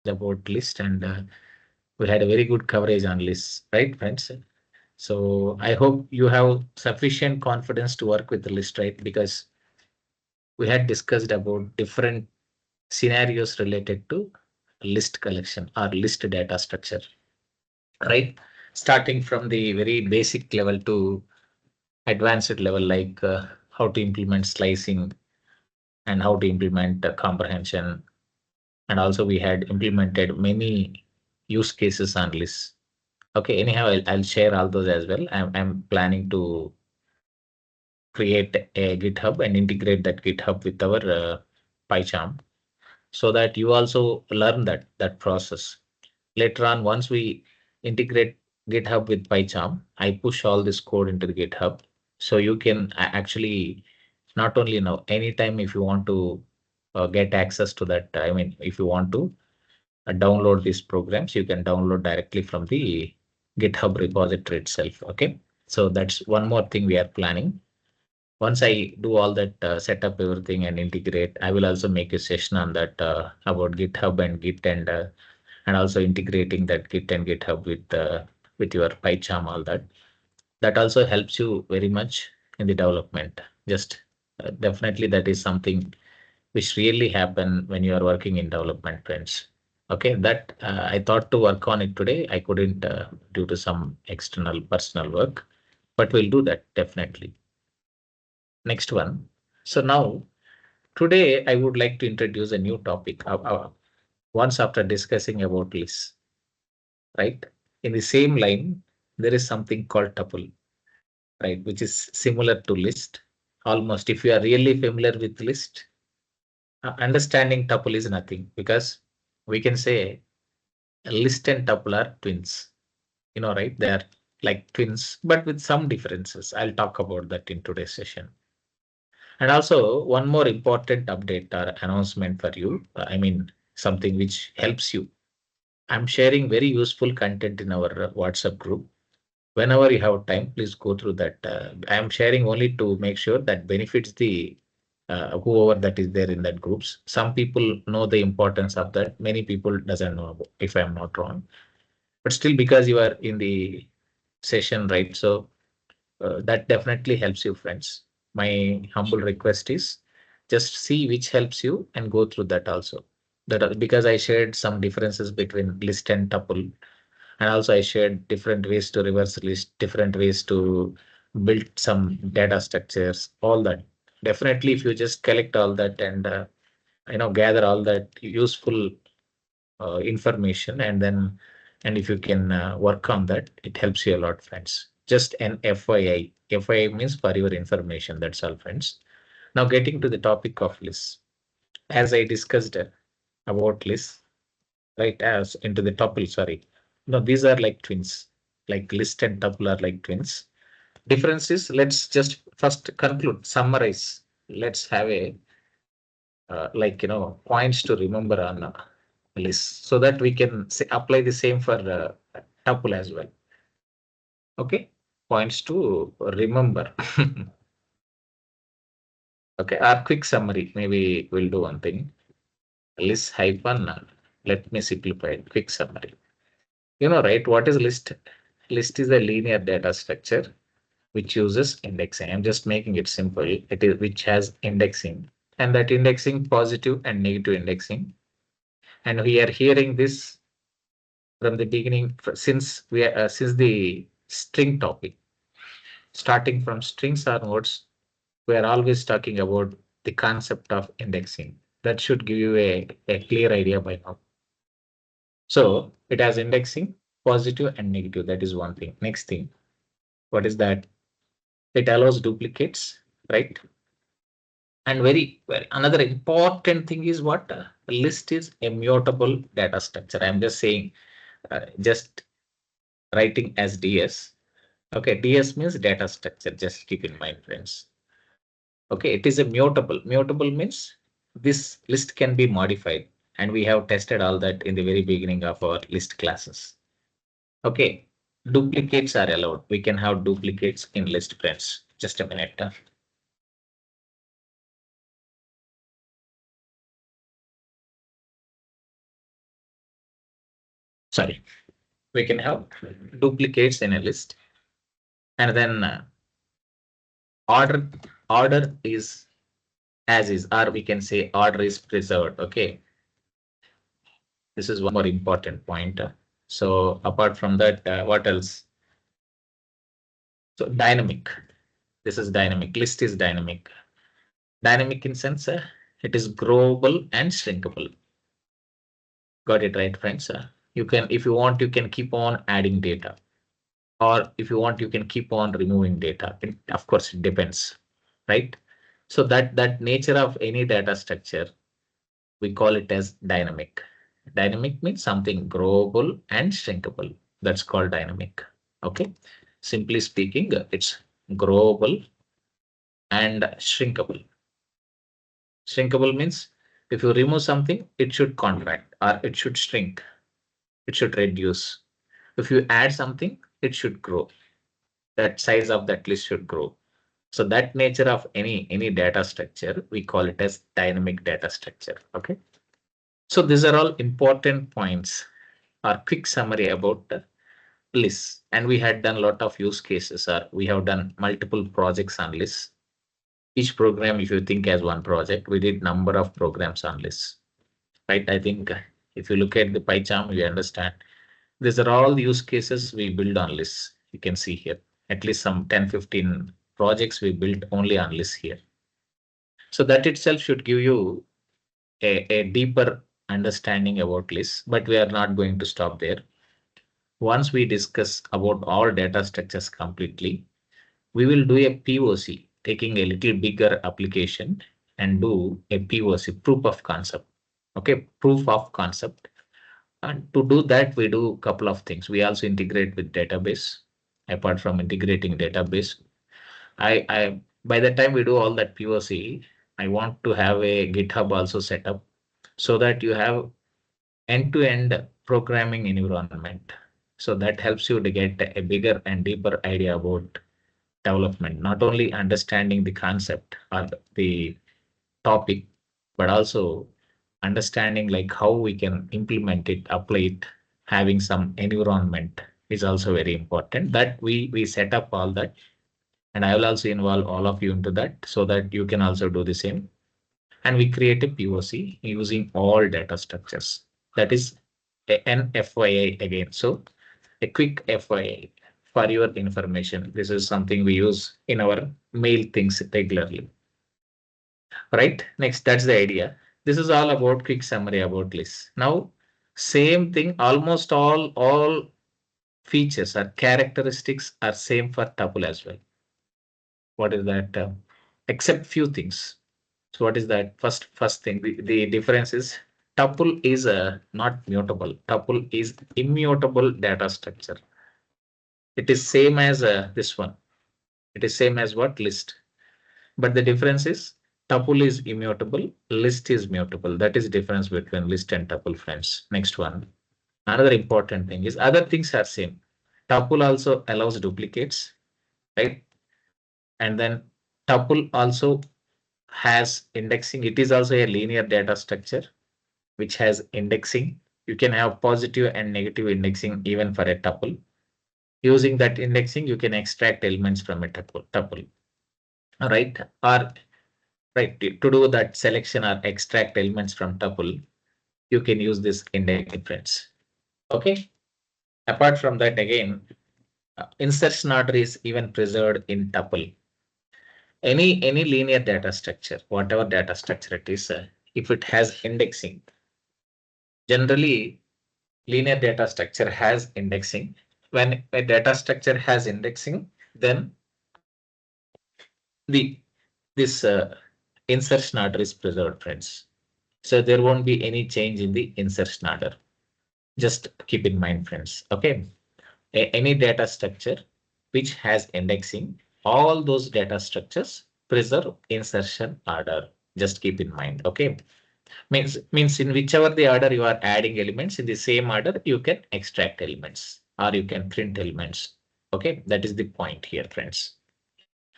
about list, and we had a very good coverage on lists, right, friends? So I hope you have sufficient confidence to work with the list, right? Because we had discussed about different scenarios related to list collection or list data structure, right? Starting from the very basic level to advanced level, like how to implement slicing and how to implement comprehension. And also we had implemented many use cases on lists. Okay, anyhow, I'll share all those as well. I'm planning to create a GitHub and integrate that GitHub with our PyCharm so that you also learn that process. Later on, once we integrate GitHub with PyCharm, I push all this code into the GitHub. So you can actually not only know anytime if you want to get access to that, I mean, if you want to download these programs, you can download directly from the GitHub repository itself. Okay. So that's one more thing we are planning. Once I do all that, set up everything and integrate, I will also make a session on that about GitHub and Git and also integrating that Git and GitHub with your PyCharm, all that. That also helps you very much in the development. Just definitely that is something which really happen when you are working in development, friends. Okay, that I thought to work on it today. I couldn't due to some external personal work, but we'll do that definitely. Next one. So now today I would like to introduce a new topic. Once after discussing about lists, right? In the same line, there is something called tuple, right? Which is similar to list. Almost, if you are really familiar with list, understanding tuple is nothing because we can say list and tuple are twins. You know, right? They are like twins, but with some differences. I'll talk about that in today's session. And also, one more important update or announcement for you. I mean, something which helps you. I'm sharing very useful content in our WhatsApp group. Whenever you have time, please go through that. I'm sharing only to make sure that benefits the whoever that is there in that groups. Some people know the importance of that. Many people doesn't know about, if I'm not wrong. But still, because you are in the session, right? So that definitely helps you, friends. My humble request is just see which helps you and go through that also. Because I shared some differences between list and tuple, and also I shared different ways to reverse list, different ways to build some data structures, all that. Definitely, if you just collect all that and gather all that useful information, and if you can work on that, it helps you a lot, friends. Just an FYI. FYI means for your information. That's all, friends. Now getting to the topic of lists. As I discussed about lists, right? As into the tuple, sorry. No, these are like twins. Like list and tuple are like twins. Difference is, let's just first conclude, summarize. Let's have a points to remember on list so that we can say, apply the same for tuple as well. Okay, points to remember. Okay, our quick summary. Maybe we'll do one thing. List hyphen. Let me simplify it. Quick summary. You know, right? What is list? List is a linear data structure which uses indexing. I'm just making it simple. It is which has indexing, and that indexing positive and negative indexing. And we are hearing this from the beginning since the string topic. Starting from strings onwards, we are always talking about the concept of indexing. That should give you a clear idea by now. So it has indexing, positive and negative. That is one thing. Next thing, what is that? It allows duplicates, right? And very another important thing is what list is immutable data structure. I'm just saying, just writing as DS. Okay, DS means data structure. Just keep in mind, friends. Okay, it is a mutable. Mutable means this list can be modified, and we have tested all that in the very beginning of our list classes. Okay, duplicates are allowed. We can have duplicates in list, friends. Just a minute. Sorry, we can have duplicates in a list, and then order order is as is, or we can say order is preserved. Okay, this is one more important point. So apart from that, what else? So dynamic. This is dynamic. List is dynamic. Dynamic in sense it is growable and shrinkable. Got it right, friends? You can, if you want, you can keep on adding data, or if you want, you can keep on removing data. Of course, it depends, right? So that nature of any data structure, we call it as dynamic. Dynamic means something growable and shrinkable. That's called dynamic. Okay. Simply speaking, it's growable and shrinkable. Shrinkable means if you remove something, it should contract or it should shrink. It should reduce. If you add something, it should grow. That size of that list should grow. So that nature of any data structure, we call it as dynamic data structure. Okay. So these are all important points or quick summary about the lists. And we had done a lot of use cases, or we have done multiple projects on lists. Each program, if you think as one project, we did number of programs on lists, right? I think if you look at the pie chart, you understand these are all use cases we build on lists. You can see here at least some 10-15 projects we built only on lists here. So that itself should give you a deeper understanding about lists, but we are not going to stop there. Once we discuss about all data structures completely, we will do a POC, taking a little bigger application and do a POC, proof of concept. Okay, proof of concept. And to do that, we do a couple of things. We also integrate with database. Apart from integrating database, I by the time we do all that POC, I want to have a GitHub also set up so that you have end-to-end programming environment. So that helps you to get a bigger and deeper idea about development, not only understanding the concept or the topic, but also understanding like how we can implement it, apply it, having some environment is also very important. That we set up all that, and I will also involve all of you into that so that you can also do the same. And we create a POC using all data structures. That is an FYI again. So a quick FYI for your information. This is something we use in our mail things regularly. Right? Next, that's the idea. This is all about quick summary about lists. Now, same thing, almost all features or characteristics are same for tuple as well. What is that? Except few things. So what is that? First thing, the difference is tuple is not mutable. Tuple is immutable data structure. It is same as this one. It is same as what? List. But the difference is tuple is immutable, list is mutable. That is difference between list and tuple, friends. Next one. Another important thing is other things are same. Tuple also allows duplicates, right? And then tuple also has indexing. It is also a linear data structure which has indexing. You can have positive and negative indexing even for a tuple. Using that indexing, you can extract elements from a tuple, right? Or right, to do that selection or extract elements from tuple, you can use this index difference. Okay. Apart from that, again, insertion order is even preserved in tuple. Any linear data structure, whatever data structure it is, if it has indexing, generally linear data structure has indexing. When a data structure has indexing, then the this insertion order is preserved, friends. So there won't be any change in the insertion order. Just keep in mind, friends. Okay. Any data structure which has indexing, all those data structures preserve insertion order. Just keep in mind. Okay. Means in whichever the order you are adding elements, in the same order you can extract elements or you can print elements. Okay. That is the point here, friends.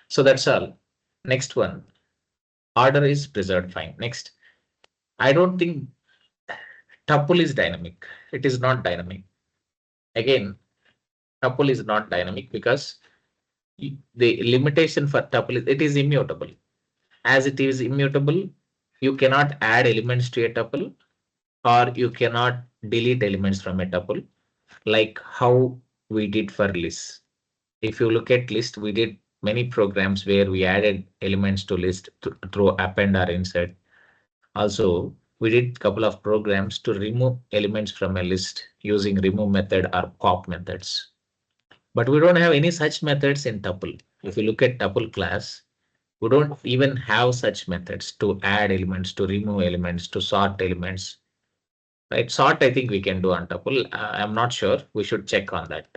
So that's all. Next one. Order is preserved. Fine. Next. I don't think tuple is dynamic. It is not dynamic. Again, tuple is not dynamic because the limitation for tuple is it is immutable. As it is immutable, you cannot add elements to a tuple or you cannot delete elements from a tuple like how we did for list. If you look at list, we did many programs where we added elements to list through append or insert. Also, we did couple of programs to remove elements from a list using remove method or pop methods. But we don't have any such methods in tuple. If you look at tuple class, we don't even have such methods to add elements, to remove elements, to sort elements. Right? Sort, I think we can do on tuple. I'm not sure. We should check on that.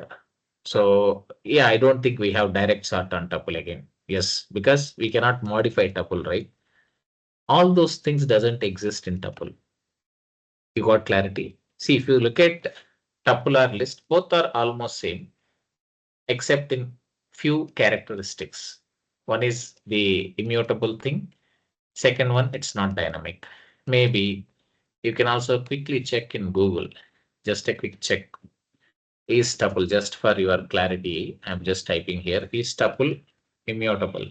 So yeah, I don't think we have direct sort on tuple again. Yes, because we cannot modify tuple, right? All those things doesn't exist in tuple. You got clarity? See, if you look at tuple or list, both are almost same, except in few characteristics. One is the immutable thing. Second one, it's not dynamic. Maybe you can also quickly check in Google. Just a quick check. Is tuple, just for your clarity, I'm just typing here, is tuple immutable?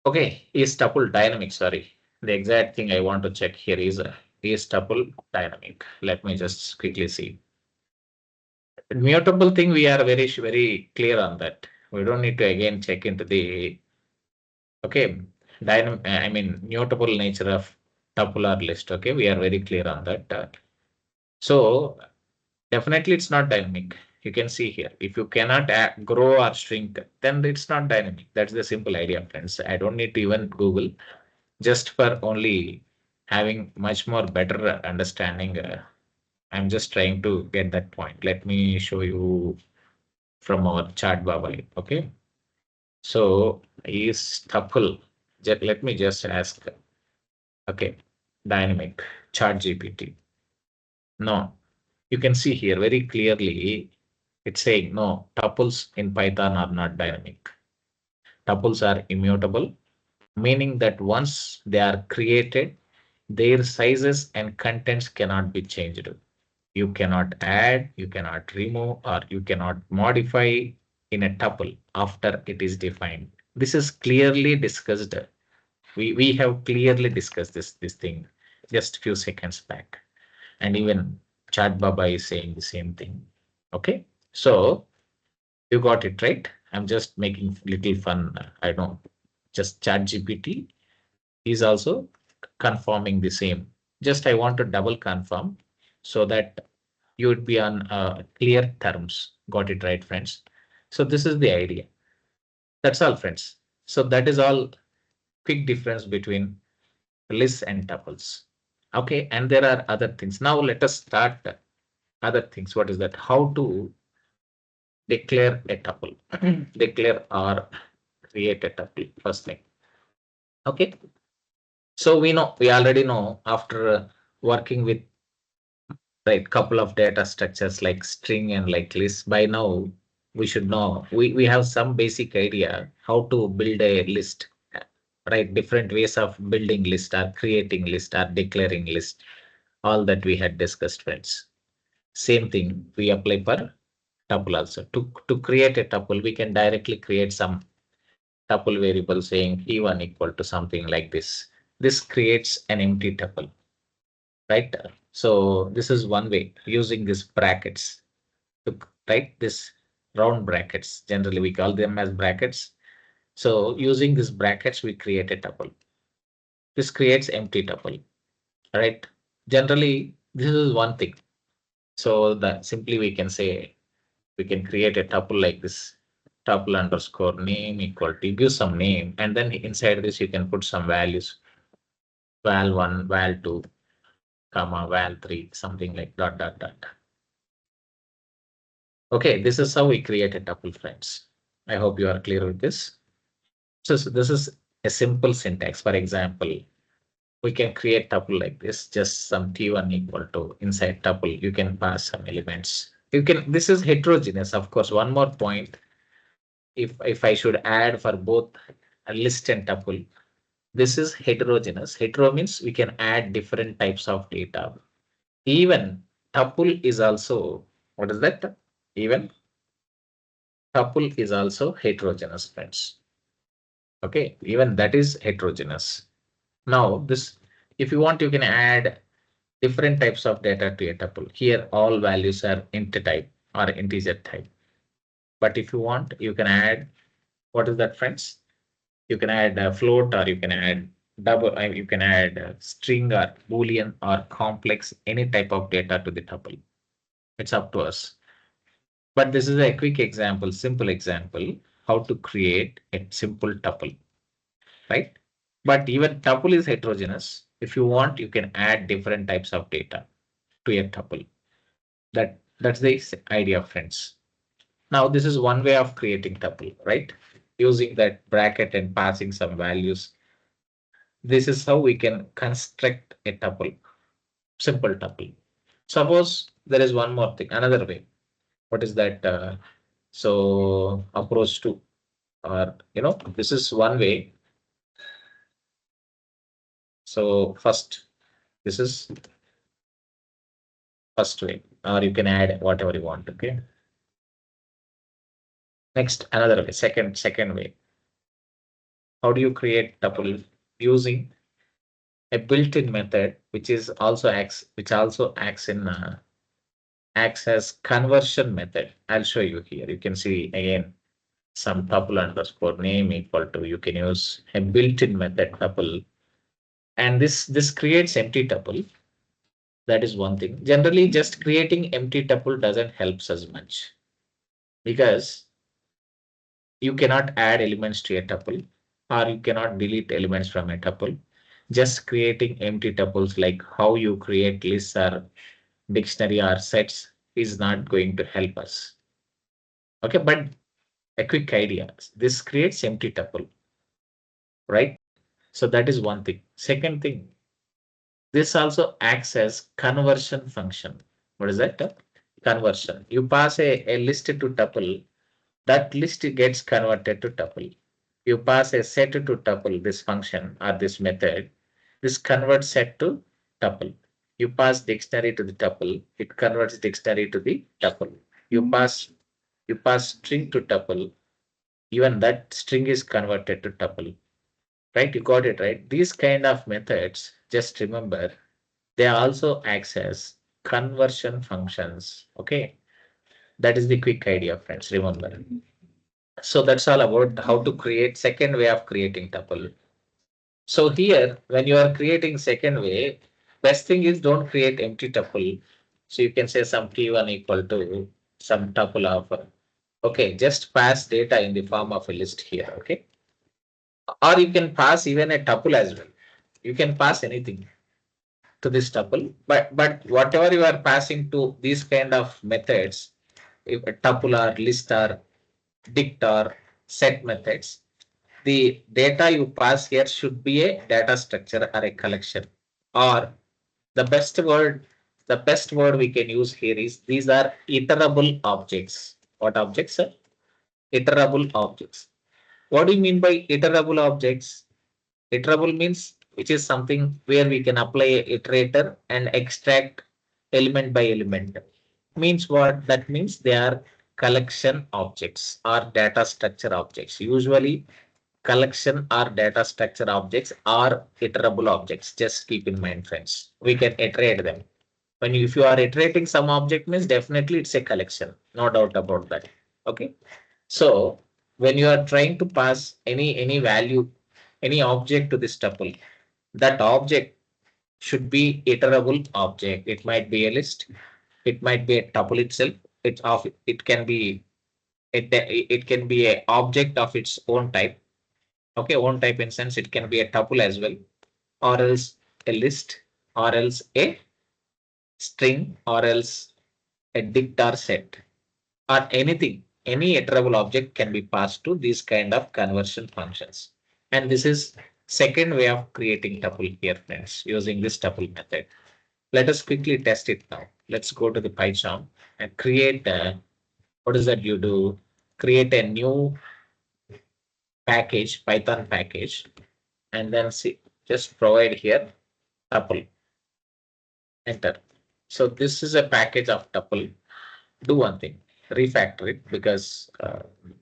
Okay, is tuple dynamic? Sorry, the exact thing I want to check here is tuple dynamic? Let me just quickly see. Mutable thing, we are very clear on that. We don't need to again check into the okay dynamic. I mean mutable nature of tuple or list. Okay, we are very clear on that. So definitely it's not dynamic. You can see here. If you cannot grow or shrink, then it's not dynamic. That's the simple idea, friends. I don't need to even Google. Just for only having much more better understanding, I'm just trying to get that point. Let me show you from our chat bubble. Okay. So is tuple, let me just ask, okay, dynamic chat GPT. No, you can see here very clearly, it's saying no, tuples in Python are not dynamic. Tuples are immutable, meaning that once they are created, their sizes and contents cannot be changed. You cannot add, you cannot remove, or you cannot modify in a tuple after it is defined. This is clearly discussed. We have clearly discussed this thing just few seconds back. And even Chat Baba is saying the same thing. Okay. So you got it right. I'm just making little fun. I know just Chat GPT is also confirming the same. Just I want to double confirm so that you would be on clear terms. Got it right, friends? So this is the idea. That's all, friends. So that is all quick difference between lists and tuples. Okay, and there are other things. Now let us start other things. What is that? How to declare a tuple, declare or create a tuple, first thing. Okay, so we already know after working with right couple of data structures like string and like list, by now we should know, we have some basic idea how to build a list, right? Different ways of building list or creating list or declaring list, all that we had discussed, friends. Same thing we apply for tuple also. To create a tuple, we can directly create some tuple variable saying p1 equal to something like this. This creates an empty tuple, right? So this is one way using these brackets to write this round brackets. Generally, we call them as brackets. So using these brackets, we create a tuple. This creates empty tuple, right? Generally, this is one thing. So that simply we can say we can create a tuple like this, tuple underscore name equal to give some name, and then inside this you can put some values, val1, val2, comma, val3, something like dot dot dot. Okay, this is how we create a tuple, friends. I hope you are clear with this. So this is a simple syntax. For example, we can create tuple like this, just some t1 equal to inside tuple. You can pass some elements. You can, this is heterogeneous. Of course, one more point. If I should add for both a list and tuple, this is heterogeneous. Hetero means we can add different types of data. Even tuple is also What is that? Even tuple is also heterogeneous, friends. Okay, even that is heterogeneous. Now, this, if you want, you can add different types of data to a tuple. Here, all values are int type or integer type. But if you want, you can add, what is that, friends? You can add a float, or you can add double, you can add a string or boolean or complex, any type of data to the tuple. It's up to us. But this is a quick example, simple example, how to create a simple tuple, right? But even tuple is heterogeneous. If you want, you can add different types of data to a tuple. That's the idea, friends. Now, this is one way of creating tuple, right? Using that bracket and passing some values. This is how we can construct a tuple, simple tuple. Suppose there is one more thing, another way. What is that? So approach to, or this is one way. So first, this is first way, or you can add whatever you want. Okay. Next, another way, second way. How do you create tuple using a built-in method, which also acts in acts as conversion method. I'll show you here. You can see again some tuple underscore name equal to, you can use a built-in method tuple, and this creates empty tuple. That is one thing. Generally, just creating empty tuple doesn't help us much, because you cannot add elements to a tuple, or you cannot delete elements from a tuple. Just creating empty tuples, like how you create lists or dictionary or sets, is not going to help us. Okay, but a quick idea. This creates empty tuple, right? So that is one thing. Second thing, this also acts as conversion function. What is that? Conversion. You pass a list to tuple, that list gets converted to tuple. You pass a set to tuple, this function or this method, this converts set to tuple. You pass dictionary to the tuple, it converts dictionary to the tuple. You pass string to tuple, even that string is converted to tuple. Right? You got it, right? These kind of methods, just remember, they also act as conversion functions. Okay. That is the quick idea, friends. Remember. So that's all about how to create second way of creating tuple. So here, when you are creating second way, best thing is don't create empty tuple. So you can say some t1 equal to some tuple of, okay, just pass data in the form of a list here. Okay. Or you can pass even a tuple as well. You can pass anything to this tuple, but whatever you are passing to these kind of methods, if a tuple or list or dict or set methods, the data you pass here should be a data structure or a collection. Or the best word we can use here is, these are iterable objects. What objects, sir? Iterable objects. What do you mean by iterable objects? Iterable means which is something where we can apply a iterator and extract element by element. Means what? That means they are collection objects or data structure objects. Usually collection or data structure objects are iterable objects. Just keep in mind, friends. We can iterate them. If you are iterating some object, means definitely it's a collection. No doubt about that. Okay. So when you are trying to pass any value, any object to this tuple, that object should be iterable object. It might be a list. It might be a tuple itself. It can be it can be a object of its own type. Okay, own type in sense it can be a tuple as well, or else a list, or else a string, or else a dict or set, or anything. Any iterable object can be passed to these kind of conversion functions. And this is second way of creating tuple here, friends, using this tuple method. Let us quickly test it now. Let's go to the Python and create what is that you do? Create a new package, Python package, and then see, just provide here tuple, enter. So this is a package of tuple. do one thing, refactor it, because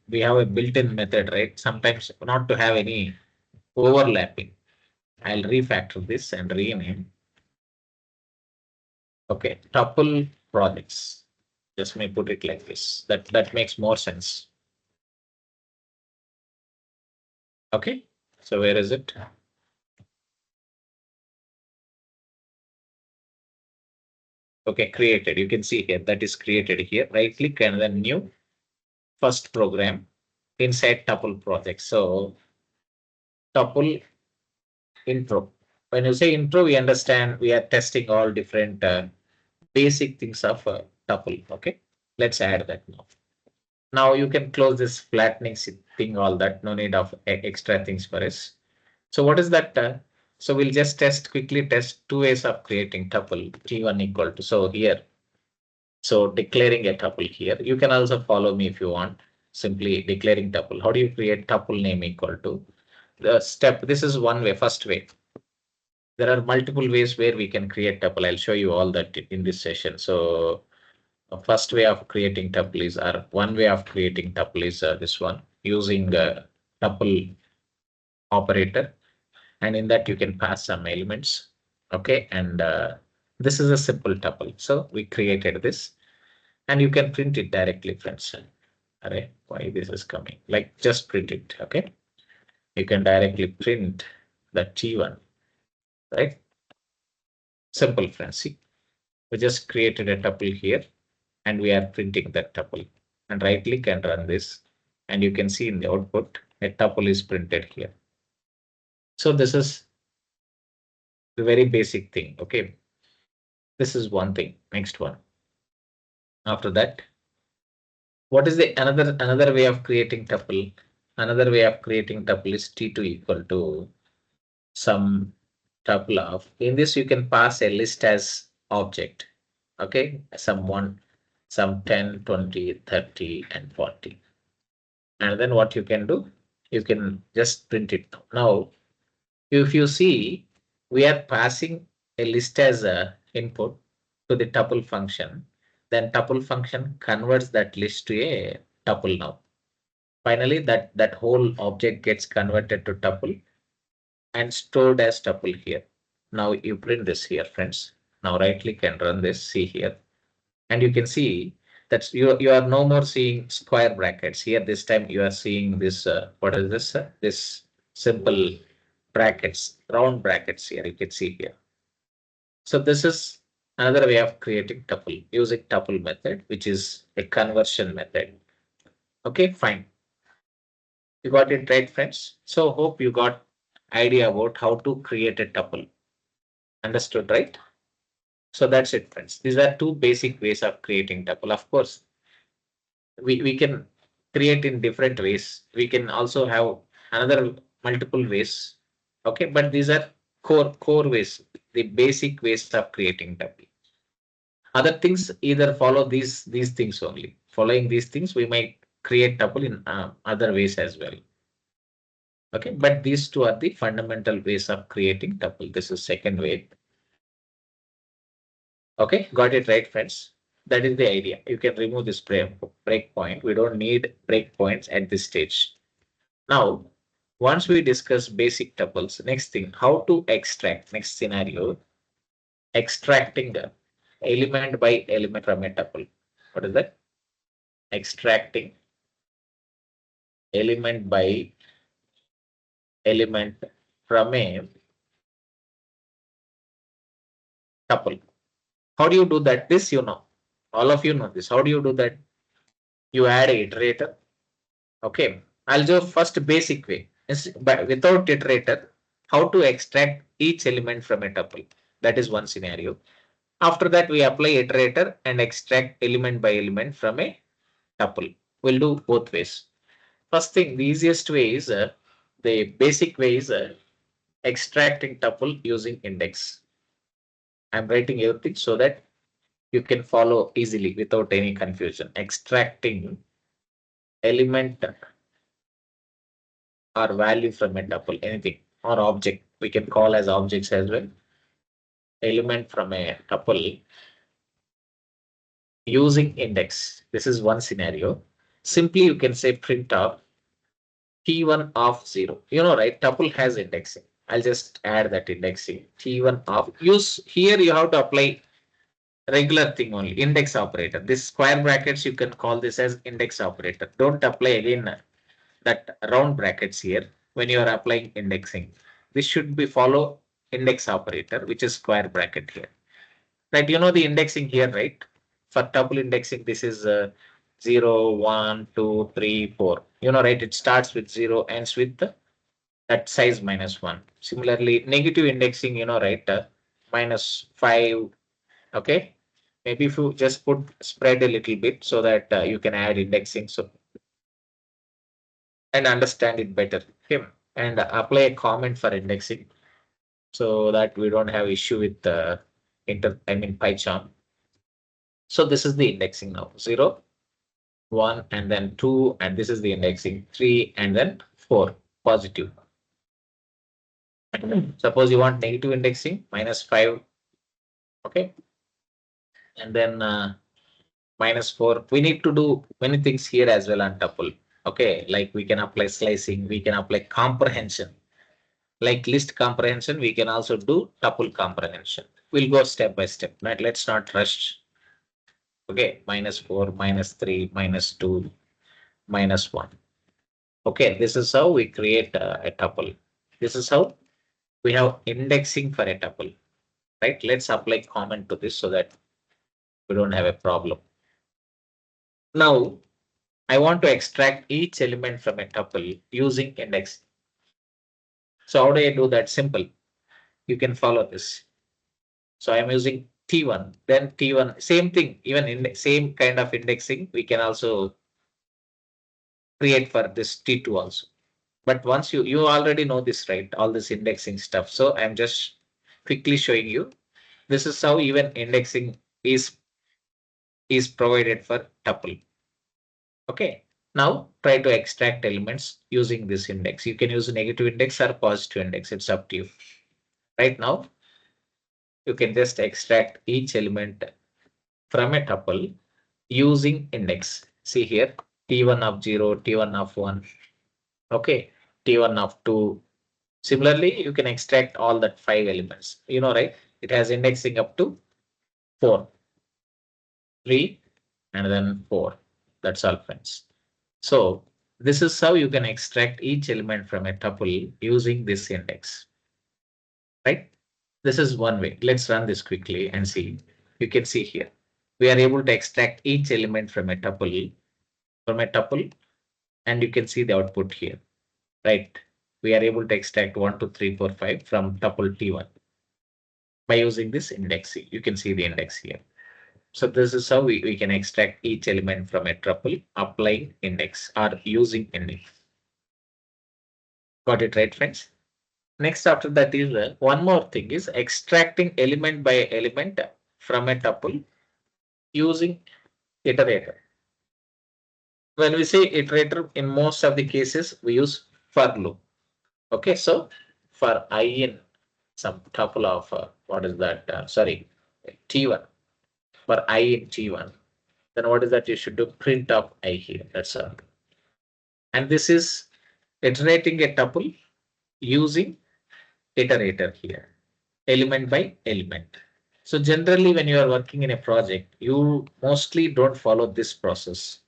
we have a built-in method, right? Sometimes not to have any overlapping. I'll refactor this and rename. Okay, tuple projects. Just may put it like this. That makes more sense. Okay, so where is it? Okay, created. You can see here that is created here. Right click and then new first program inside tuple project. So tuple intro. When you say intro, we understand we are testing all different basic things of tuple. Okay, let's add that now. Now you can close this flattening thing, all that. No need of extra things for us. So what is that? So we'll just quickly test two ways of creating tuple T1 equal to. So here, so declaring a tuple here. You can also follow me if you want. Simply declaring tuple. How do you create tuple name equal to? The step, this is one way, first way. There are multiple ways where we can create tuple. I'll show you all that in this session. So first way of creating tuple is, or one way of creating tuple is this one, using tuple operator. And in that you can pass some elements. Okay, and this is a simple tuple. So we created this and you can print it directly, friends. Array, why this is coming? Like just print it. Okay, you can directly print the T1, right? Simple, friends. See, we just created a tuple here and we are printing that tuple. And right click and run this. And you can see in the output, a tuple is printed here. So this is the very basic thing. Okay, this is one thing. Next one. After that, what is the another way of creating tuple? Another way of creating tuple is T2 equal to some tuple of. In this, you can pass a list as object. Okay, some 1, some 10, 20, 30, and 40. And then what you can do, you can just print it. Now, if you see, we are passing a list as a input to the tuple function. Then tuple function converts that list to a tuple now. Finally, that whole object gets converted to tuple and stored as tuple here. Now you print this here, friends. Now right click and run this, see here. And you can see that you are no more seeing square brackets here. This time you are seeing this, what is this? This simple brackets, round brackets here, you can see here. So this is another way of creating tuple using tuple method, which is a conversion method. Okay, fine. You got it right, friends. So hope you got idea about how to create a tuple. Understood, right? So that's it, friends. These are two basic ways of creating tuple. Of course, we can create in different ways. We can also have another multiple ways. Okay, but these are core ways, the basic ways of creating tuple. Other things either follow these things only. Following these things, we might create tuple in other ways as well. Okay, but these two are the fundamental ways of creating tuple. This is second way. Okay, got it right, friends. That is the idea. You can remove this breakpoint. We don't need breakpoints at this stage. Now, once we discuss basic tuples, next thing, how to extract. Next scenario, extracting the element by element from a tuple. What is that? Extracting element by element from a tuple. How do you do that? This you know. All of you know this. How do you do that? You add a iterator. Okay. I'll do first basic way. But without iterator, how to extract each element from a tuple. That is one scenario. After that, we apply iterator and extract element by element from a tuple. We'll do both ways. First thing, the easiest way is the basic way is extracting tuple using index. I'm writing everything so that you can follow easily without any confusion. Extracting element or value from a tuple, anything, or object. We can call as objects as well. Element from a tuple using index. This is one scenario. Simply you can say print of T1 of 0. You know, right? Tuple has indexing. I'll just add that indexing. T1 of use here you have to apply regular thing only, index operator. This square brackets, you can call this as index operator. Don't apply again that round brackets here when you are applying indexing. This should be follow index operator, which is square bracket here. Right, you know the indexing here, right? For tuple indexing, this is 0, 1, 2, 3, 4. You know, right? It starts with 0, ends with that size minus 1. Similarly, negative indexing, you know, right? Minus 5. Okay. Maybe if you just put spread a little bit so that you can add indexing so and understand it better. Okay. And apply a comment for indexing so that we don't have issue with Python. So this is the indexing now. 0, 1, and then 2, and this is the indexing 3, and then 4 positive. Suppose you want negative indexing minus 5. Okay. And then minus 4. We need to do many things here as well on tuple. Okay. Like we can apply slicing, we can apply comprehension. Like list comprehension, we can also do tuple comprehension. We'll go step by step. Right? Let's not rush. Okay. Minus 4, minus 3, minus 2, minus 1. Okay. This is how we create a tuple. This is how we have indexing for a tuple. Right? Let's apply comment to this so that we don't have a problem. Now, I want to extract each element from a tuple using index. So how do I do that? Simple. You can follow this. So I'm using T1, then T1, same thing, even in the same kind of indexing, we can also create for this T2 also. But once you already know this, right? All this indexing stuff. So I'm just quickly showing you. This is how even indexing is provided for tuple. Okay. Now try to extract elements using this index. You can use a negative index or positive index. It's up to you. Right now, you can just extract each element from a tuple using index. See here, T1 of 0, T1 of 1, okay, T1 of 2. Similarly, you can extract all that 5 elements. You know, right? It has indexing up to 4, 3, and then 4. That's all, friends. So this is how you can extract each element from a tuple using this index, right? This is one way. Let's run this quickly and see. You can see here. We are able to extract each element from a tuple, and you can see the output here, right? We are able to extract 1, 2, 3, 4, 5 from tuple T1 by using this indexing. You can see the index here. So this is how we can extract each element from a tuple applying index or using index. Got it right, friends? Next after that is one more thing is extracting element by element from a tuple using iterator. When we say iterator, in most of the cases, we use for loop. Okay, so for I in some tuple of what is that? Sorry, T1. For I in T1, then what is that? You should do print of I here. That's all. And this is iterating a tuple using iterator here, element by element. So generally, when you are working in a project, you mostly don't follow this process.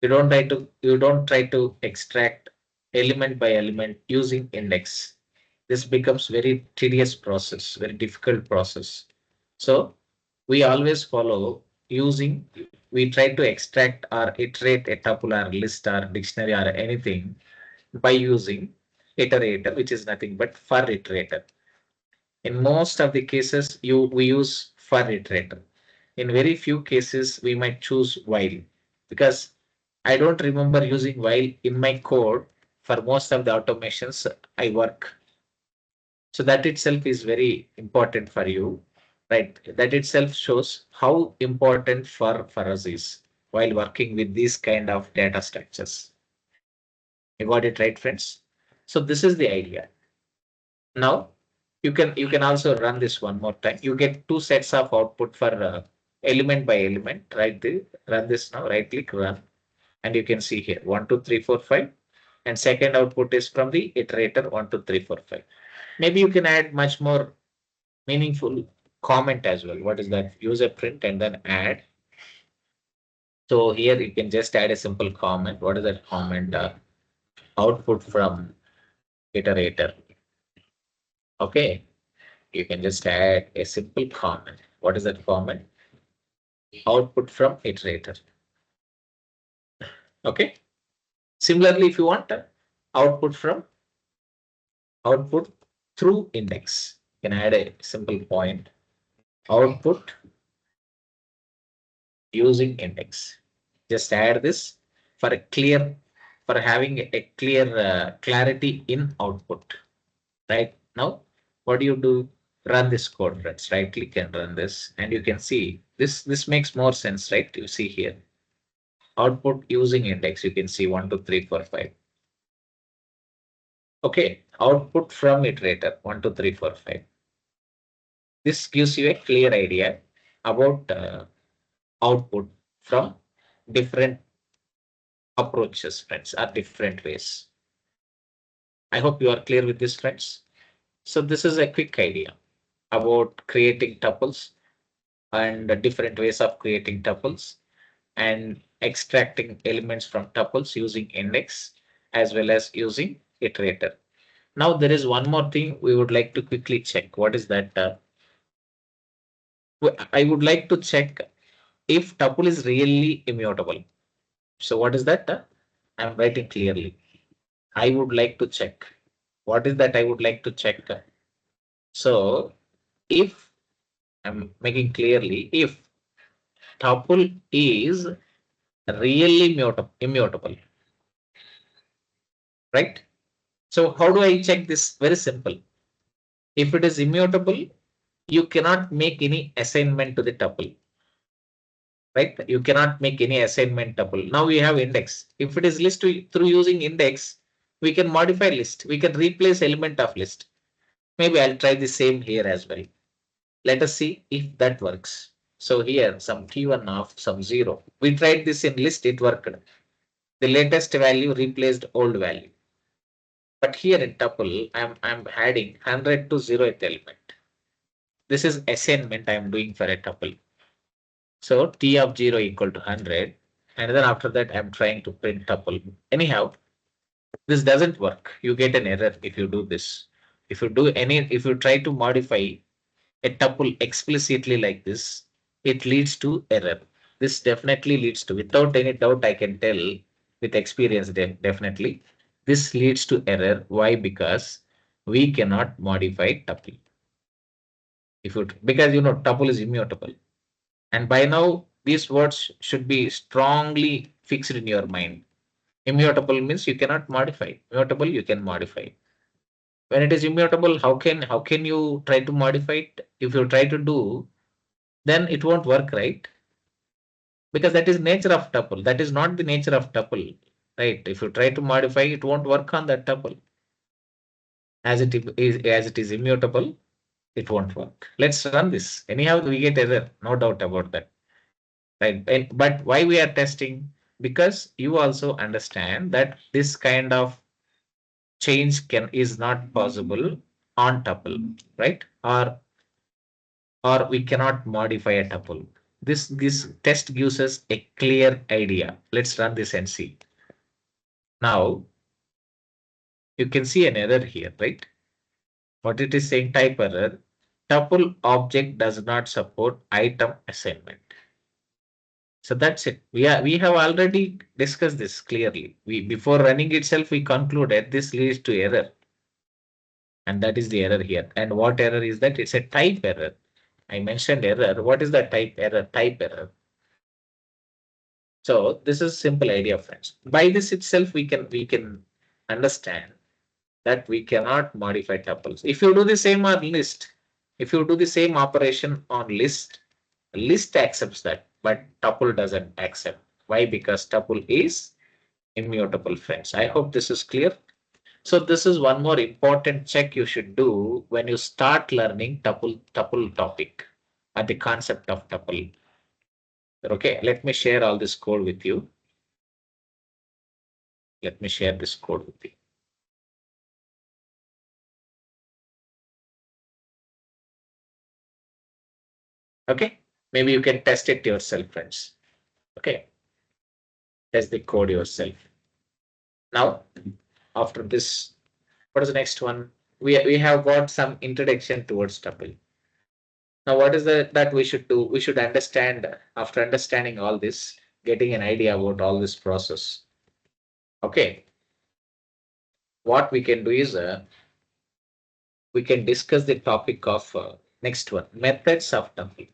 You don't try to extract element by element using index. This becomes very tedious process, very difficult process. So we always follow using, we try to extract or iterate a tuple or list or dictionary or anything by using iterator, which is nothing but for iterator. In most of the cases, we use for iterator. In very few cases, we might choose while, because I don't remember using while in my code for most of the automations I work. So that itself is very important for you, right? That itself shows how important for us is while working with these kind of data structures. You got it right, friends? So this is the idea. Now you can also run this one more time. You get two sets of output for element by element. Run this now, right click, run. And you can see here 1, 2, 3, 4, 5. And second output is from the iterator 1, 2, 3, 4, 5. Maybe you can add much more meaningful comment as well. What is that? User print and then add. So here you can just add a simple comment. What is that comment? Output from iterator. Okay. You can just add a simple comment. What is that comment? Output from iterator. Okay. Similarly, if you want output from output through index, you can add a simple point. Output using index. Just add this for a clear, for having a clear clarity in output. Right now, what do you do? Run this code, friends. Right click and run this, and you can see this makes more sense, right? You see here output using index. You can see 1, 2, 3, 4, 5. Okay, output from iterator 1, 2, 3, 4, 5. This gives you a clear idea about output from different approaches, friends, or different ways. I hope you are clear with this, friends. So this is a quick idea about creating tuples and the different ways of creating tuples and extracting elements from tuples using index as well as using iterator. Now there is one more thing we would like to quickly check. What is that? I would like to check if tuple is really immutable. So what is that? I'm writing clearly. I would like to check. What is that I would like to check? So if I'm making clearly, if tuple is really immutable, right? So how do I check this? Very simple. If it is immutable, you cannot make any assignment to the tuple, right? You cannot make any assignment tuple. Now we have index. If it is list through using index, we can modify list. We can replace element of list. Maybe I'll try the same here as well. Let us see if that works. So here some t1 of some 0. We tried this in list, it worked. The latest value replaced old value. But here in tuple, I'm adding 100 to 0th element. This is assignment I'm doing for a tuple. So t of 0 equal to 100. And then after that, I'm trying to print tuple. Anyhow, this doesn't work. You get an error if you do this. If you try to modify a tuple explicitly like this, it leads to error. This definitely leads to, without any doubt, I can tell with experience, definitely, this leads to error. Why? Because we cannot modify tuple. Because tuple is immutable. And by now, these words should be strongly fixed in your mind. Immutable means you cannot modify. Mutable, you can modify. When it is immutable, how can you try to modify it? If you try to do, then it won't work, right? Because that is nature of tuple. That is not the nature of tuple, right? If you try to modify, it won't work on that tuple. As it is immutable, it won't work. Let's run this. Anyhow, we get error, no doubt about that. Right. But why we are testing? Because you also understand that this kind of change is not possible on tuple, right? Or we cannot modify a tuple. This test gives us a clear idea. Let's run this and see. Now you can see an error here, right? What it is saying, type error. Tuple object does not support item assignment. So that's it. We have already discussed this clearly. Before running itself, we concluded this leads to error. And that is the error here. And what error is that? It's a type error. I mentioned error. What is the type error? Type error. So this is simple idea, friends. By this itself, we can understand that we cannot modify tuples. If you do the same on list, if you do the same operation on list accepts that, but tuple doesn't accept. Why? Because tuple is immutable, friends. I hope this is clear. So this is one more important check you should do when you start learning tuple topic or the concept of tuple. Okay, let me share all this code with you. Let me share this code with you. Okay, maybe you can test it yourself, friends. Okay, test the code yourself. Now, after this, what is the next one? We have got some introduction towards tuple. Now, what is that we should do? We should understand, after understanding all this, getting an idea about all this process. Okay, what we can do is we can discuss the topic of next one, methods of tuple.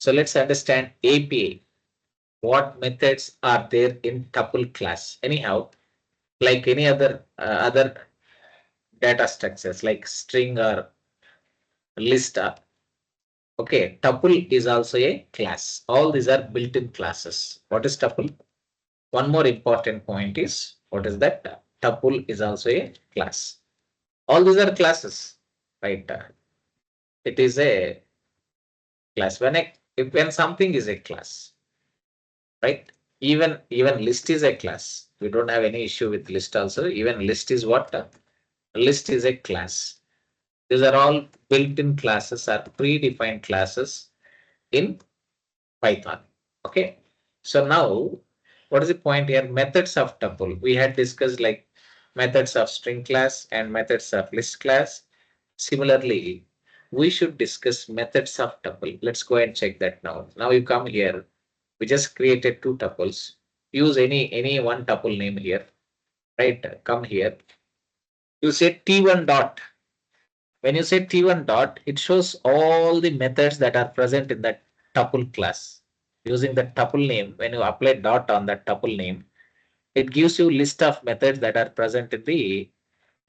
So let's understand APA. What methods are there in tuple class? Anyhow, like any other data structures like string or list. Okay, tuple is also a class. All these are built-in classes. What is tuple? One more important point is what is that? Tuple is also a class. All these are classes, right? It is a class. When something is a class, right? Even list is a class. We don't have any issue with list also. Even list is what? List is a class. These are all built-in classes or predefined classes in Python. Okay. So now, what is the point here? Methods of tuple. We had discussed like methods of string class and methods of list class. Similarly, we should discuss methods of tuple. Let's go and check that now. Now you come here. We just created two tuples. Use any one tuple name here. Right? Come here. You say T1 dot. When you say T1 dot, it shows all the methods that are present in that tuple class. Using the tuple name, when you apply dot on that tuple name, it gives you list of methods that are present in the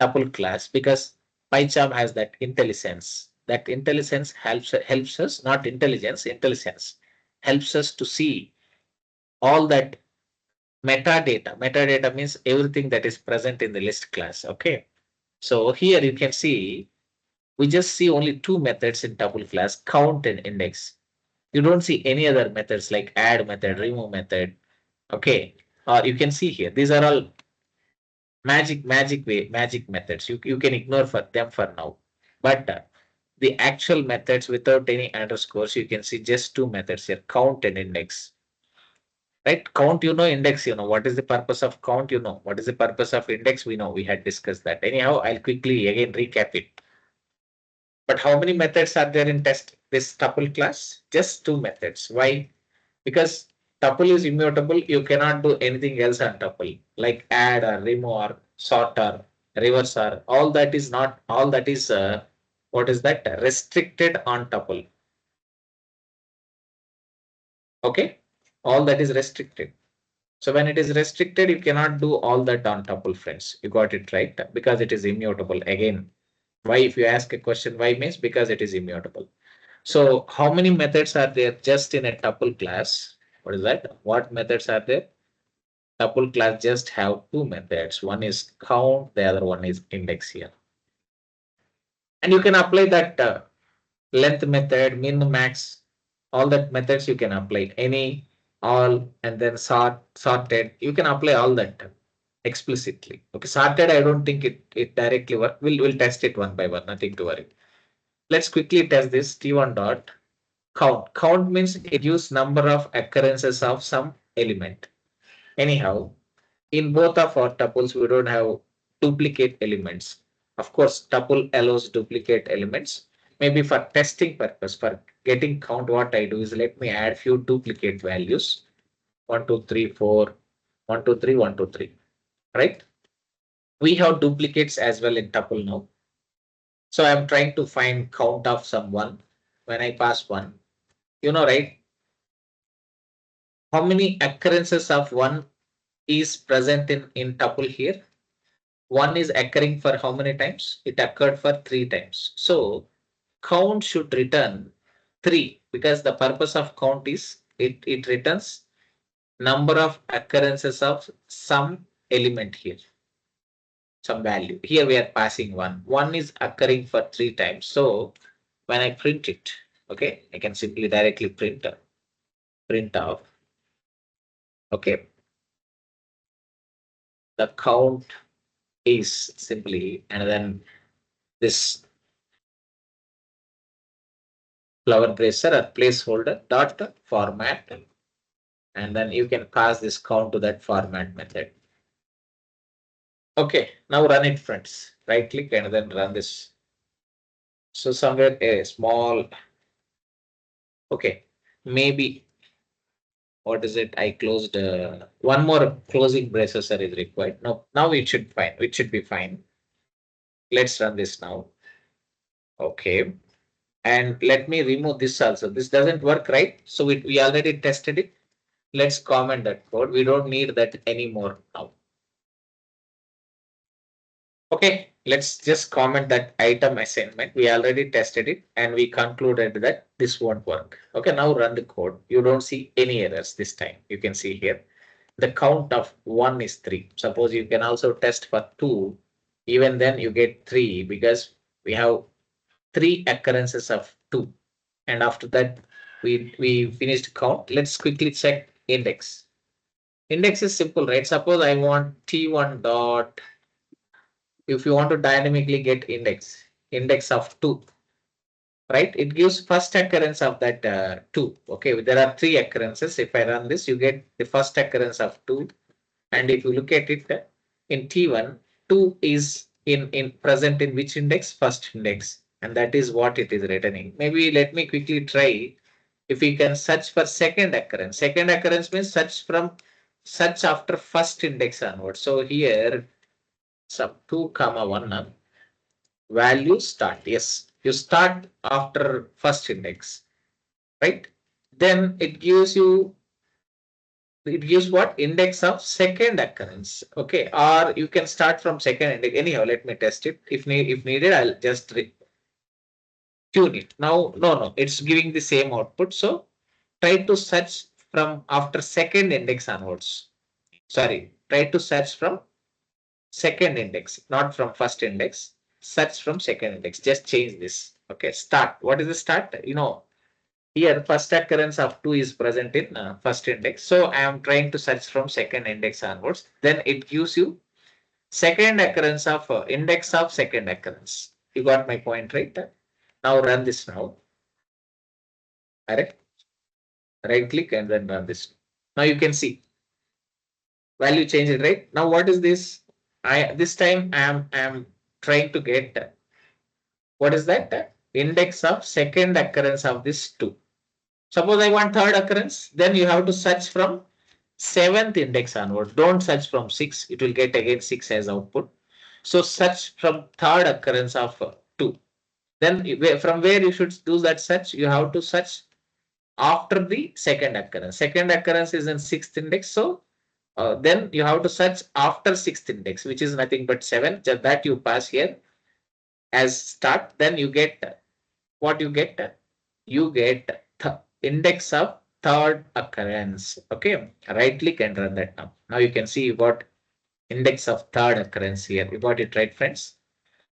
tuple class because PyCharm has that intelligence. That intelligence helps us, not intelligence, intelligence helps us to see all that metadata. Metadata means everything that is present in the list class. Okay. So here you can see we just see only two methods in tuple class, count and index. You don't see any other methods like add method, remove method. Okay. You can see here, these are all magic methods. You can ignore for them for now. But the actual methods without any underscores, you can see just two methods here, count and index. Right? Count, index, what is the purpose of count, what is the purpose of index, we know, we had discussed that. Anyhow, I'll quickly again recap it. But how many methods are there in this tuple class? Just two methods. Why? Because tuple is immutable. You cannot do anything else on tuple like add or remove or sort or reverse or all that is not all that is what is that restricted on tuple. Okay, all that is restricted. So when it is restricted, you cannot do all that on tuple, friends. You got it right because it is immutable. Again, why? If you ask a question, why means because it is immutable. So how many methods are there just in a tuple class? What is that? What methods are there? Tuple class just have two methods. One is count, the other one is index here. And you can apply that length method, min, max, all that methods you can apply. Any, all, and then sorted. You can apply all that explicitly. Okay, sorted, I don't think it directly work. We'll test it one by one, nothing to worry. Let's quickly test this T1 dot. Count. Count means it gives number of occurrences of some element. Anyhow, in both of our tuples, we don't have duplicate elements. Of course, tuple allows duplicate elements. Maybe for testing purpose, for getting count, what I do is let me add few duplicate values. 1, 2, 3, 4, 1, 2, 3, 1, 2, 3. Right? We have duplicates as well in tuple now. So I'm trying to find count of someone. When I pass 1, right? How many occurrences of 1 is present in tuple here? 1 is occurring for how many times? It occurred for 3 times. So count should return 3 because the purpose of count is it returns number of occurrences of some element here, some value. Here we are passing 1. 1 is occurring for 3 times. So when I print it, Okay, I can simply directly print off. Okay, the count is simply, and then this flower bracer or placeholder dot format, and then you can pass this count to that format method. Okay, now run it, friends. Right click and then run this. So somewhere a small, okay, maybe what is it? I closed one more closing processor is required. No, now it should fine. It should be fine. Let's run this now. Okay. And let me remove this also. This doesn't work, right? So we already tested it. Let's comment that code. We don't need that anymore now. Okay, let's just comment that item assignment. We already tested it and we concluded that this won't work. Okay, now run the code. You don't see any errors this time. You can see here. The count of 1 is 3. Suppose you can also test for 2. Even then you get 3 because we have 3 occurrences of 2. And after that, we finished count. Let's quickly check index. Index is simple, right? Suppose I want T1 dot, if you want to dynamically get index of 2, right? It gives first occurrence of that 2. Okay, there are 3 occurrences. If I run this, you get the first occurrence of 2. And if you look at it in T1, 2 is in present in which index? First index. And that is what it is returning. Maybe let me quickly try if we can search for second occurrence. Second occurrence means search after first index onwards. So here some 2 comma 1 value start. Yes, you start after first index, right? Then it gives what? Index of second occurrence. Okay, or you can start from second index. Anyhow, let me test it. If needed, I'll just tune it. Now, no, it's giving the same output. So try to search from after second index onwards. Sorry, try to search from second index, not from first index. Search from second index. Just change this. Okay, start. What is the start? Here first occurrence of 2 is present in first index. So I am trying to search from second index onwards. Then it gives you second occurrence of index of second occurrence. You got my point, right? Now run this now. Correct. Right click and then run this. Now you can see value change it, right? Now what is this? This time I am trying to get what is that? Index of second occurrence of this 2. Suppose I want third occurrence, then you have to search from seventh index onward. Don't search from 6. It will get again 6 as output. So search from third occurrence of 2. Then from where you should do that search, you have to search after the second occurrence. Second occurrence is in sixth index. So then you have to search after sixth index, which is nothing but 7. Just that you pass here as start. Then you get what you get. You get index of third occurrence. Okay, right click and run that now. Now you can see you got index of third occurrence here. You got it right, friends?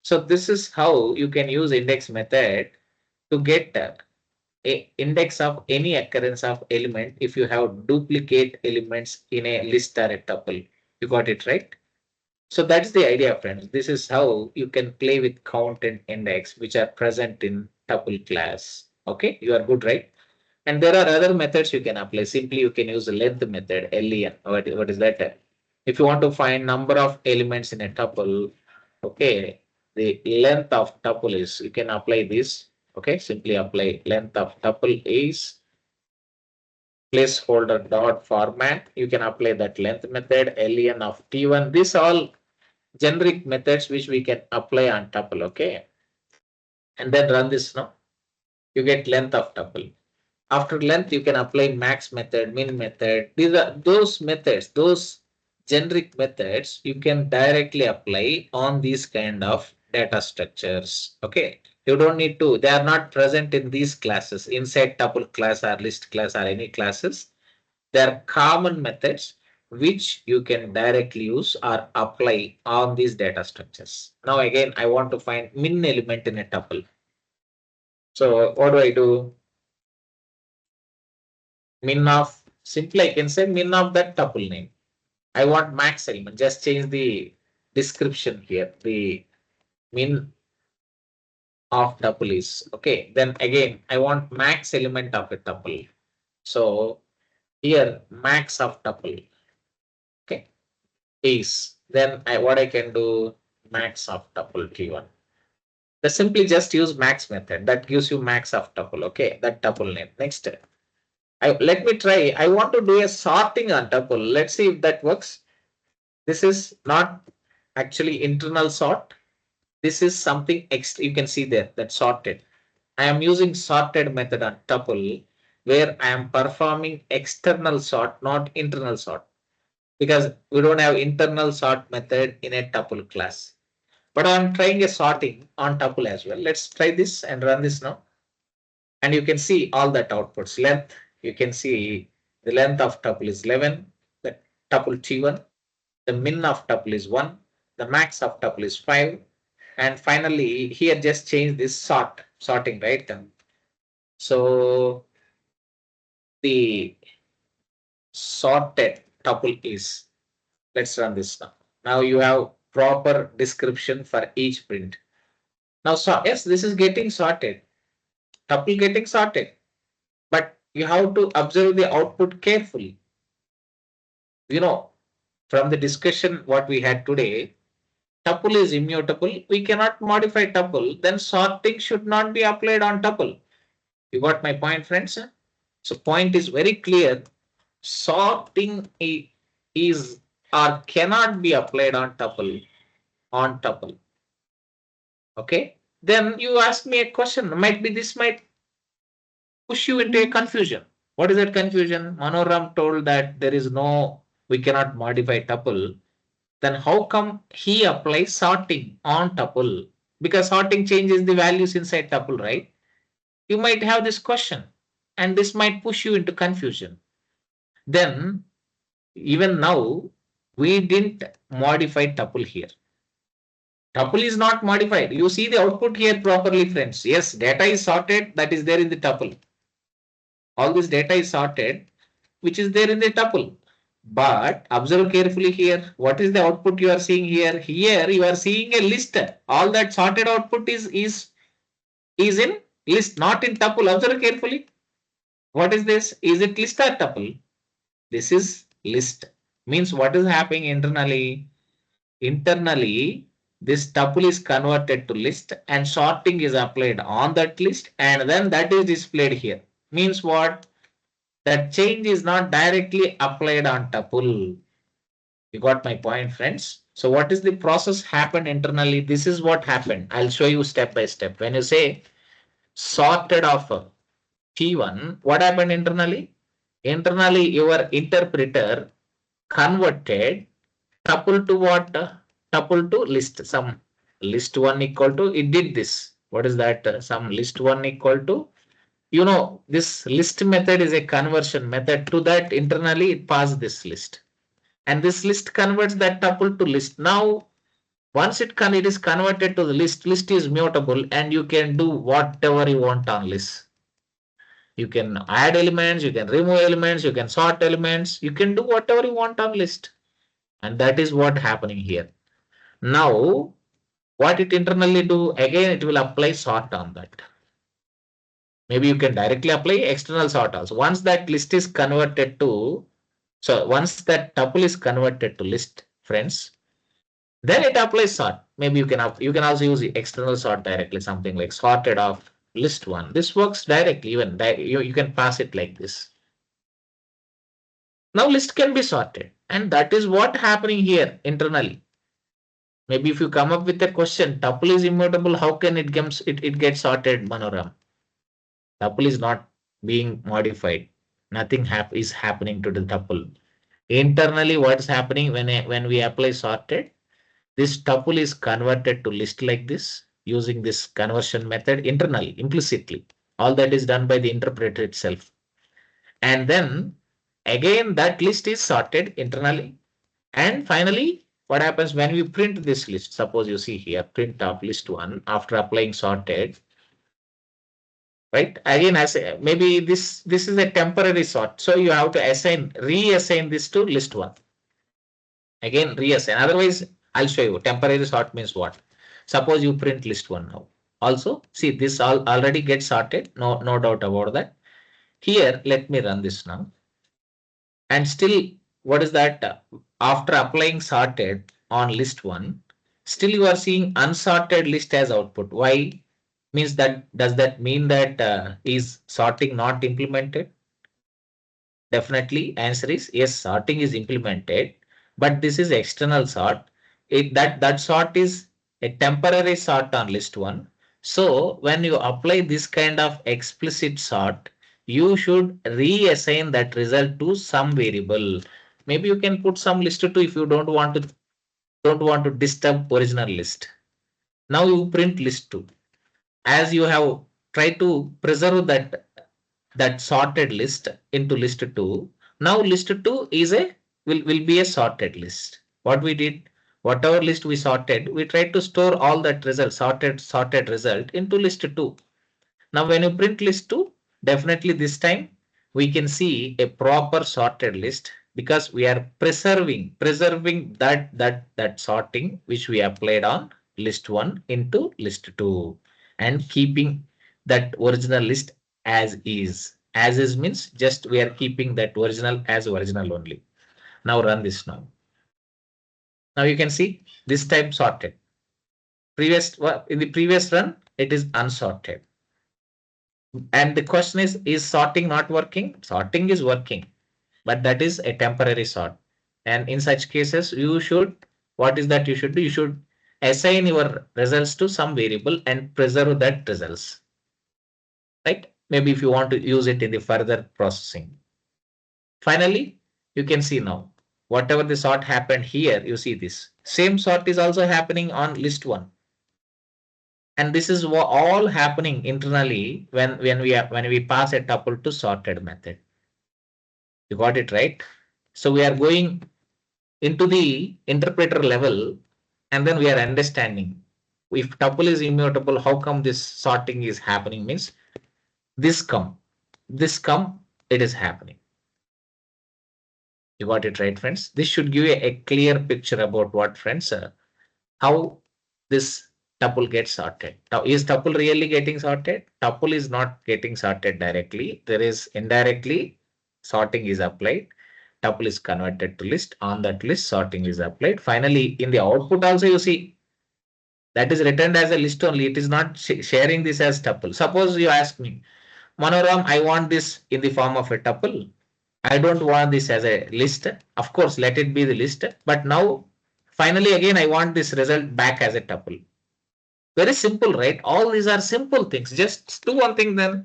So this is how you can use index method to get a index of any occurrence of element if you have duplicate elements in a list or a tuple. You got it right? So that's the idea, friends. This is how you can play with count and index which are present in tuple class. Okay, you are good, right? And there are other methods you can apply. Simply you can use the length method, len. What is that? If you want to find number of elements in a tuple, okay, the length of tuple is, you can apply this. Okay, simply apply length of tuple is placeholder dot format. You can apply that length method, len of t1. These all generic methods which we can apply on tuple. Okay, and then run this now. You get length of tuple. After length, you can apply max method, min method. These are those methods, those generic methods you can directly apply on these kind of data structures. Okay. You don't need to, they are not present in these classes, inside tuple class or list class or any classes. They are common methods which you can directly use or apply on these data structures. Now again, I want to find min element in a tuple. So what do I do? min of, simply I can say min of that tuple name. I want max element. Just change the description here. The min of tuple is okay. Then again, I want max element of a tuple. So here max of tuple, okay, is then what I can do, max of tuple T1. That simply just use max method. That gives you max of tuple. Okay, that tuple name. Next, let me try. I want to do a sorting on tuple. Let's see if that works. This is not actually internal sort. This is something extra. You can see there that sorted. I am using sorted method on tuple where I am performing external sort, not internal sort, because we don't have internal sort method in a tuple class. But I am trying a sorting on tuple as well. Let's try this and run this now. And you can see all that outputs. Length, you can see the length of tuple is 11, the tuple T1, the min of tuple is 1, the max of tuple is 5, and finally here just change this sorting, right? So the sorted tuple is, let's run this now. Now you have proper description for each print. Now, so yes, this is getting sorted, tuple getting sorted, but you have to observe the output carefully. You know, from the discussion what we had today, tuple is immutable. We cannot modify tuple. Then sorting should not be applied on tuple. You got my point, friends? So point is very clear. Sorting is or cannot be applied on tuple. On tuple. Okay. Then you ask me a question. Might be this might push you into a confusion. What is that confusion? Manoram told that there is no, we cannot modify tuple. Then how come he applies sorting on tuple? Because sorting changes the values inside tuple, right? You might have this question, and this might push you into confusion. Then even now, we didn't modify tuple here. Tuple is not modified. You see the output here properly, friends. Yes, data is sorted, that is there in the tuple. All this data is sorted, which is there in the tuple. But observe carefully here. What is the output you are seeing here? Here you are seeing a list. All that sorted output is in list, not in tuple. Observe carefully. What is this? Is it list or tuple? This is list. Means what is happening internally? Internally, this tuple is converted to list and sorting is applied on that list and then that is displayed here. Means what? That change is not directly applied on tuple. You got my point, friends? So what is the process happened internally? This is what happened. I'll show you step by step. When you say sorted of T1, what happened internally? Internally, your interpreter converted tuple to what? Tuple to list. Some list one equal to, it did this. What is that? Some list one equal to, you know, this list method is a conversion method. To that internally it passed this list. And this list converts that tuple to list. Now, once it is converted to the list, list is mutable and you can do whatever you want on list. You can add elements, you can remove elements, you can sort elements, you can do whatever you want on list. And that is what happening here. Now, what it internally do, again, it will apply sort on that. Maybe you can directly apply external sort also. Once that list is converted to, so once that tuple is converted to list, friends, then it applies sort. Maybe you can also use the external sort directly, something like sorted of list one. This works directly, even you can pass it like this. Now list can be sorted, and that is what happening here internally. Maybe if you come up with a question, tuple is immutable, how can it get sorted, Manoram? Tuple is not being modified. Nothing is happening to the tuple. Internally, what's happening when we apply sorted? This tuple is converted to list like this using this conversion method internally, implicitly. All that is done by the interpreter itself. And then again, that list is sorted internally. And finally, what happens when we print this list? Suppose you see here, print of list one after applying sorted. right? Again, as maybe this is a temporary sort, so you have to reassign this to list one. Again, reassign. Otherwise, I'll show you. Temporary sort means what? Suppose you print list one now. Also, see this all already gets sorted. No doubt about that. Here, let me run this now. And still, what is that? After applying sorted on list one, still you are seeing unsorted list as output. Why? Means that does that mean that is sorting not implemented? Definitely, answer is yes, sorting is implemented, but this is external sort. That sort is a temporary sort on list one. So when you apply this kind of explicit sort, you should reassign that result to some variable. Maybe you can put some list two if you don't want to disturb original list. Now you print list two. As you have tried to preserve that sorted list into list 2. Now list 2 is will be a sorted list. What we did, whatever list we sorted, we tried to store all that result, sorted result into list 2. Now when you print list 2, definitely this time we can see a proper sorted list because we are preserving that sorting which we applied on list 1 into list 2 and keeping that original list as is. As is means just we are keeping that original as original only. Now run this now. Now you can see this time sorted. In the previous run, it is unsorted. And the question is sorting not working? Sorting is working, but that is a temporary sort. And in such cases, what is that you should do? You should assign your results to some variable and preserve that results, right? Maybe if you want to use it in the further processing. Finally, you can see now, whatever the sort happened here, you see this. Same sort is also happening on list one. And this is all happening internally when we pass a tuple to sorted method. You got it right. So we are going into the interpreter level, and then we are understanding if tuple is immutable, how come this sorting is happening? Means this come, it is happening. You got it right, friends. This should give you a clear picture about what, friends, how this tuple gets sorted. Now, is tuple really getting sorted? Tuple is not getting sorted directly. There is indirectly sorting is applied. Tuple is converted to list. On that list, sorting is applied. Finally, in the output also, you see that is returned as a list only. It is not sharing this as tuple. Suppose you ask me, Manoram, I want this in the form of a tuple. I don't want this as a list. Of course, let it be the list. But now, finally, again, I want this result back as a tuple. Very simple, right? All these are simple things. Just do one thing then.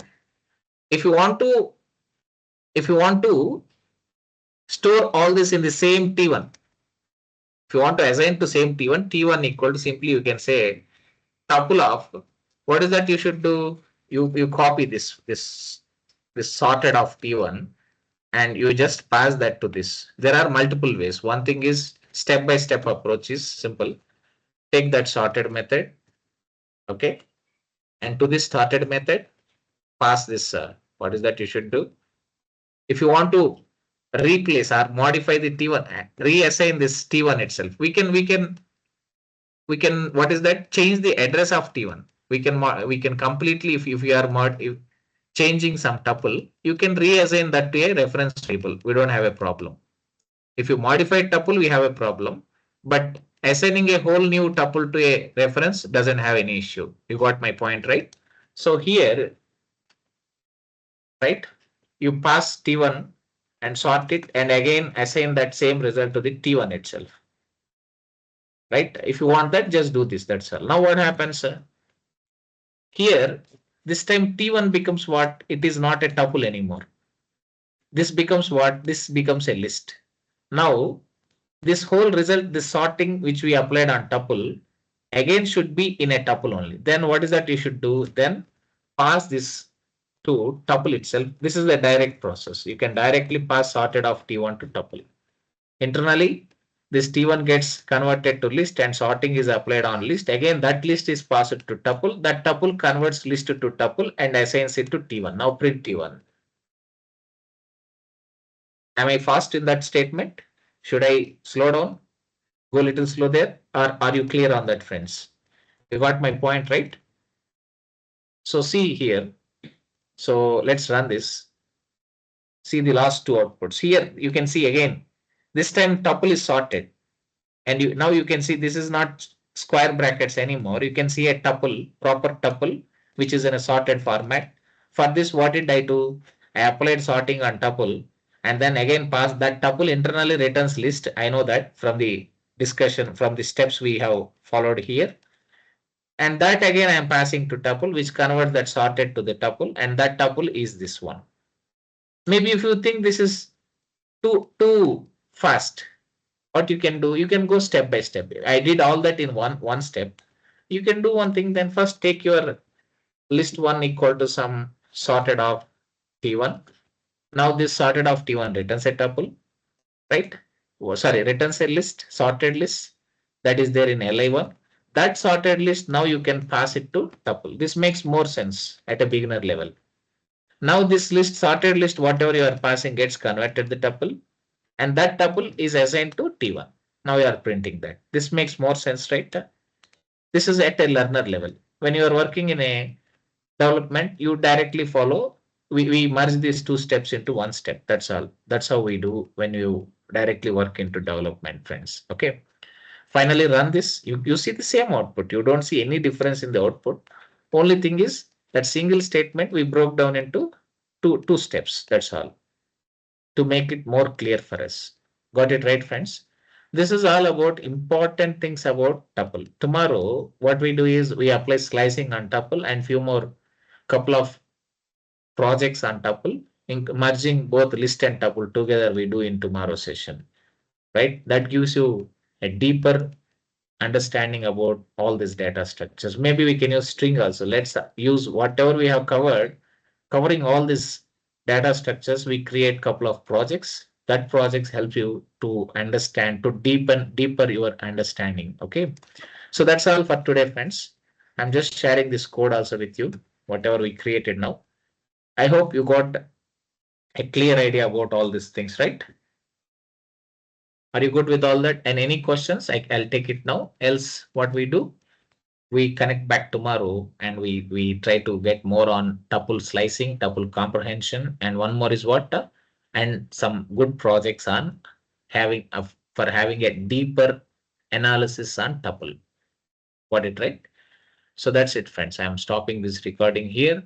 If you want to store all this in the same T1, if you want to assign to same T1 equal to simply you can say tuple of what is that you should do? You copy this sorted of T1 and you just pass that to this. There are multiple ways. One thing is step-by-step approach is simple. Take that sorted method, okay, and to this sorted method, pass this. What is that you should do? If you want to replace or modify the T1, reassign this T1 itself. We can what is that? Change the address of T1. We can completely if you are changing some tuple, you can reassign that to a reference table. We don't have a problem. If you modify tuple, we have a problem. But assigning a whole new tuple to a reference doesn't have any issue. You got my point, right? So here, right, you pass T1 and sort it and again assign that same result to the T1 itself. Right? If you want that, just do this. That's all. Now what happens? Here, this time T1 becomes what? It is not a tuple anymore. This becomes what? This becomes a list. Now, this whole result, this sorting which we applied on tuple, again should be in a tuple only. Then what is that you should do? Then pass this to tuple itself. This is the direct process. You can directly pass sorted of T1 to tuple. Internally, This T1 gets converted to list and sorting is applied on list. Again, that list is passed to tuple. That tuple converts list to tuple and assigns it to T1. Now print T1. Am I fast in that statement? Should I slow down? Go a little slow there? Or are you clear on that, friends? You got my point, right? So see here. So let's run this. See the last two outputs. Here you can see again, this time tuple is sorted. And now you can see this is not square brackets anymore. You can see a tuple, proper tuple, which is in a sorted format. For this, what did I do? I applied sorting on tuple and then again pass that tuple internally returns list. I know that from the discussion, from the steps we have followed here. And that again I am passing to tuple, which converts that sorted to the tuple, and that tuple is this one. Maybe if you think this is too fast, what you can do, you can go step by step. I did all that in one step. You can do one thing, then first take your list one equal to some sorted of T1. Now this sorted of T1 returns a tuple, right? Oh, sorry, returns a list, sorted list that is there in Li1. That sorted list, now you can pass it to tuple. This makes more sense at a beginner level. Now this list, sorted list, whatever you are passing gets converted to the tuple, and that tuple is assigned to T1. Now you are printing that. This makes more sense, right? This is at a learner level. When you are working in a development, you directly follow. We merge these two steps into one step. That's all. That's how we do when you directly work into development, friends. Okay. Finally, run this. You see the same output. You don't see any difference in the output. Only thing is that single statement we broke down into two steps. That's all, to make it more clear for us. Got it right, friends? This is all about important things about tuple. Tomorrow, what we do is we apply slicing on tuple and few more couple of projects on tuple, merging both list and tuple together we do in tomorrow's session, right? That gives you a deeper understanding about all these data structures. Maybe we can use string also. Let's use whatever we have covered, covering all these data structures. We create couple of projects. That projects help you to understand, to deeper your understanding. Okay. So that's all for today, friends. I'm just sharing this code also with you, whatever we created now. I hope you got a clear idea about all these things, right? Are you good with all that? And any questions? I'll take it now. Else, what we do? We connect back tomorrow and we try to get more on tuple slicing, tuple comprehension, and one more is what? And some good projects on having for having a deeper analysis on tuple. Got it right? So that's it, friends. I am stopping this recording here.